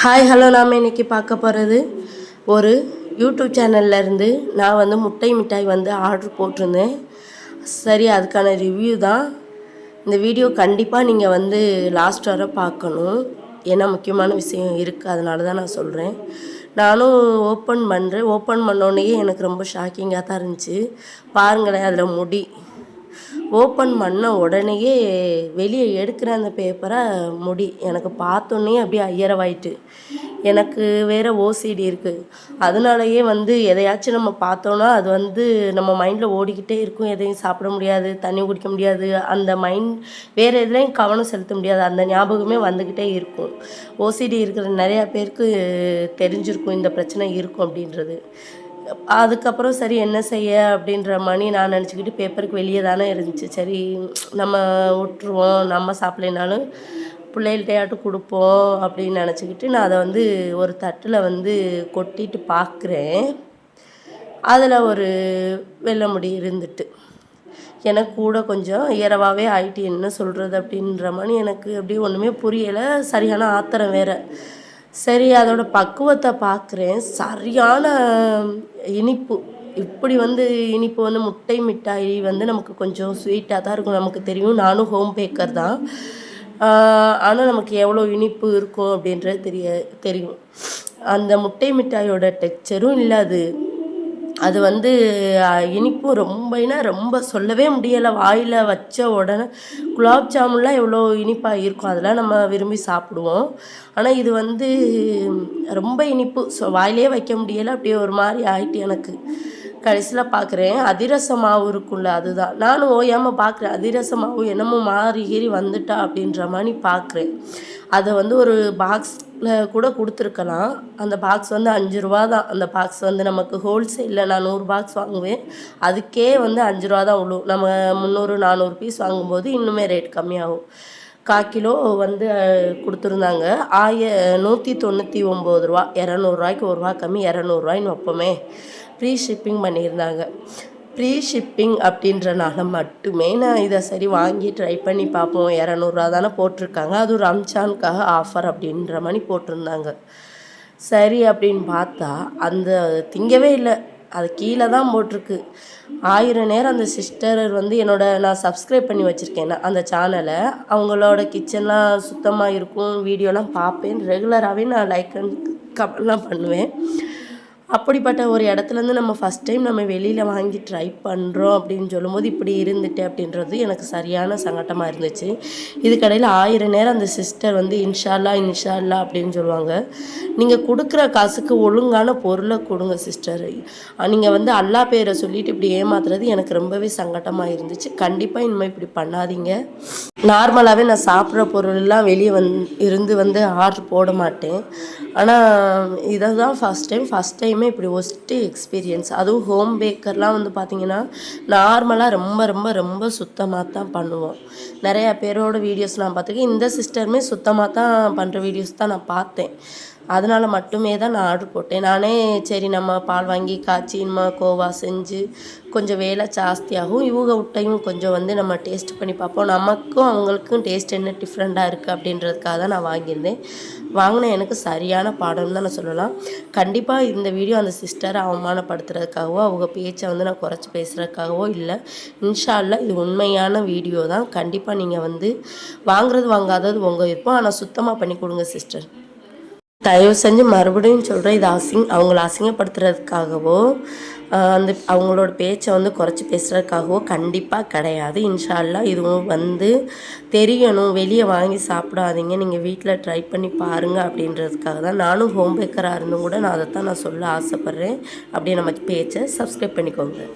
Hi hello, நாம் இன்றைக்கி பார்க்க போகிறது ஒரு யூடியூப் சேனல்லேருந்து நான் வந்து முட்டை மிட்டாய் வந்து ஆர்டர் போட்டிருந்தேன். சரி, அதுக்கான ரிவ்யூ தான் இந்த வீடியோ. கண்டிப்பாக நீங்கள் வந்து லாஸ்ட் வரை பார்க்கணும், ஏன்னா முக்கியமான விஷயம் இருக்குது, அதனால தான் நான் சொல்கிறேன். நானும் ஓப்பன் பண்ணுறேன். ஓப்பன் பண்ணோன்னே எனக்கு ரொம்ப ஷாக்கிங்காக தான் இருந்துச்சு. பாருங்களேன், அதில் முடி ஓப்பன் பண்ண உடனேயே வெளியே எடுக்கிற அந்த பேப்பரை முடி எனக்கு பார்த்தோன்னே அப்படியே ஐயரவாயிட்டு. எனக்கு வேறு ஓசிடி இருக்குது, அதனாலயே வந்து எதையாச்சும் நம்ம பார்த்தோன்னா அது வந்து நம்ம மைண்டில் ஓடிக்கிட்டே இருக்கும். எதையும் சாப்பிட முடியாது, தண்ணி குடிக்க முடியாது, அந்த மைண்ட் வேறு எதுலேயும் கவனம் செலுத்த முடியாது, அந்த ஞாபகமே வந்துக்கிட்டே இருக்கும். ஓசிடி இருக்கிற நிறையா பேருக்கு தெரிஞ்சிருக்கும் இந்த பிரச்சனை இருக்கும் அப்படின்றது. அதுக்கப்புறம் சரி என்ன செய்ய அப்படின்ற மாதிரி நான் நினச்சிக்கிட்டு பேப்பருக்கு வெளியே தானே இருந்துச்சு. சரி நம்ம விட்டுருவோம், நம்ம சாப்பிட்லைனாலும் பிள்ளைகள்கிட்டையாட்டும் கொடுப்போம் அப்படின்னு நினச்சிக்கிட்டு நான் அதை வந்து ஒரு தட்டில் வந்து கொட்டிட்டு பார்க்குறேன். அதில் ஒரு வெள்ளை முடி இருந்துட்டு எனக்கு கூட கொஞ்சம் இரவாகவே ஆயிட்டு. என்ன சொல்கிறது அப்படின்ற மாதிரி எனக்கு அப்படியே ஒன்றுமே புரியலை. சரியான ஆத்திரம் வேறு. சரி, அதோட பக்குவத்தை பார்க்குறேன். சரியான இனிப்பு. இப்படி வந்து இனிப்பு வந்து முட்டை மிட்டாய் வந்து நமக்கு கொஞ்சம் ஸ்வீட்டாக தான் இருக்கும், நமக்கு தெரியும். நானும் ஹோம் பேக்கர் தான். ஆனால் நமக்கு எவ்வளோ இனிப்பு இருக்கும் அப்படின்றது தெரியும். அந்த முட்டை மிட்டாயோட டெக்ஸ்சரும் இல்லை, அது வந்து இனிப்பும் ரொம்ப சொல்லவே முடியலை. வாயில் வச்ச உடனே குலாப் ஜாமுன்லாம் எவ்வளோ இனிப்பாக இருக்கும், அதெல்லாம் நம்ம விரும்பி சாப்பிடுவோம். ஆனால் இது வந்து ரொம்ப இனிப்பு, வாயிலே வைக்க முடியலை. அப்படியே ஒரு மாதிரி ஆயிட்டு எனக்கு. கடைசியில் பார்க்குறேன் அதிரச மாவு இருக்குல்ல, அதுதான். நானும் ஓயாமல் பார்க்குறேன், அதிரச மாவு என்னமோ மாறி வந்துட்டா அப்படின்ற மாதிரி பார்க்குறேன். அதை வந்து ஒரு பாக்ஸில் கூட கொடுத்துருக்கலாம். அந்த பாக்ஸ் வந்து 5 ரூபா தான். அந்த பாக்ஸ் வந்து நமக்கு ஹோல்சேலில் நான் 100 பாக்ஸ் வாங்குவேன், அதுக்கே வந்து 5 ரூபா தான் விழும். நம்ம 300-400 பீஸ் வாங்கும்போது இன்னுமே ரேட் கம்மியாகும். 1/4 கிலோ வந்து கொடுத்துருந்தாங்க. 199 ரூபா. 200 1 ரூபா கம்மி, 200 வைப்போமே. ஃப்ரீ ஷிப்பிங் பண்ணியிருந்தாங்க. ஃப்ரீ ஷிப்பிங் அப்படின்றனால மட்டுமே நான் இதை சரி வாங்கி ட்ரை பண்ணி பார்ப்போம். 200 தானே போட்டிருக்காங்க, அதுவும் ரம்ஜானுக்காக ஆஃபர் அப்படின்ற மாதிரி போட்டிருந்தாங்க. சரி அப்படின்னு பார்த்தா அந்த திங்கவே இல்லை, அது கீழே தான் போட்டிருக்கு. 1000 நேரம் அந்த சிஸ்டர் வந்து நான் சப்ஸ்கிரைப் பண்ணி வச்சுருக்கேன் அந்த சேனலை. அவங்களோட கிச்சன்லாம் சுத்தமாக இருக்கும், வீடியோலாம் பார்ப்பேன். ரெகுலராகவே நான் லைக் அண்ட் கமெண்ட்லாம் பண்ணுவேன். அப்படிப்பட்ட ஒரு இடத்துலேருந்து நம்ம ஃபஸ்ட் டைம் நம்ம வெளியில் வாங்கி ட்ரை பண்ணுறோம் அப்படின்னு சொல்லும்போது இப்படி இருந்துட்டு அப்படின்றது எனக்கு சரியான சங்கட்டமாக இருந்துச்சு. இதுக்கடையில் 1000 நேரம் அந்த சிஸ்டர் வந்து இன்ஷா அல்லா அப்படின்னு சொல்லுவாங்க. நீங்கள் கொடுக்குற காசுக்கு ஒழுங்கான பொருளை கொடுங்க சிஸ்டர். நீங்கள் வந்து அல்லா பேரை சொல்லிவிட்டு இப்படி ஏமாத்துறது எனக்கு ரொம்பவே சங்கட்டமாக இருந்துச்சு. கண்டிப்பாக இனிமேல் இப்படி பண்ணாதீங்க. நார்மலாகவே நான் சாப்பிட்ற பொருளெல்லாம் வெளியே இருந்து ஆர்டர் போட மாட்டேன். ஆனால் இதை தான் ஃபஸ்ட் டைமே இப்படி ஒஸ்ட்டு எக்ஸ்பீரியன்ஸ். அதுவும் ஹோம் பேக்கர்லாம் வந்து பார்த்திங்கன்னா நார்மலாக ரொம்ப சுத்தமாக தான் பண்ணுவோம். நிறையா பேரோட வீடியோஸ் நான் பார்த்துருக்கேன். இந்த சிஸ்டருமே சுத்தமாக தான் பண்ணுற வீடியோஸ் தான் நான் பார்த்தேன். அதனால் மட்டுமே தான் நான் ஆர்டர் போட்டேன். நானே சரி நம்ம பால் வாங்கி காய்ச்சி நம்ம கோவா செஞ்சு கொஞ்சம் வேலை ஜாஸ்தியாகும், இவங்க விட்டையும் கொஞ்சம் வந்து நம்ம டேஸ்ட் பண்ணி பார்ப்போம், நமக்கும் அவங்களுக்கும் டேஸ்ட் என்ன டிஃப்ரெண்ட்டாக இருக்குது அப்படின்றதுக்காக தான் நான் வாங்கியிருந்தேன். வாங்கின எனக்கு சரியான பாடம்னு தான் நான் சொல்லலாம். கண்டிப்பாக இந்த வீடியோ அந்த சிஸ்டரை அவமானப்படுத்துறதுக்காகவோ அவங்க பேச்சை வந்து நான் குறைச்சி பேசுகிறதுக்காகவோ இல்லை. இன்ஷா அல்லாஹ் இது உண்மையான வீடியோ தான். கண்டிப்பாக நீங்கள் வந்து வாங்குறது வாங்காதது உங்கள் விருப்பம், ஆனால் சுத்தமாக பண்ணி கொடுங்க சிஸ்டர். தயவு செஞ்சு மறுபடியும் சொல்கிறேன், இது அவங்கள அசிங்கப்படுத்துறதுக்காகவோ அவங்களோட பேச்சை வந்து குறைச்சி பேசுகிறதுக்காகவோ கண்டிப்பாக கிடையாது. இன்ஷா அல்லாஹ் இதுவும் வந்து தெரியணும், வெளியே வாங்கி சாப்பிடாதீங்க, நீங்கள் வீட்டில் ட்ரை பண்ணி பாருங்கள் அப்படின்றதுக்காக தான். நானும் ஹோம் பேக்கராக இருந்தும் கூட நான் அதை தான் நான் சொல்ல ஆசைப்பட்றேன். அப்படியே நம்ம பேச்சை சப்ஸ்கிரைப் பண்ணிக்கோங்க.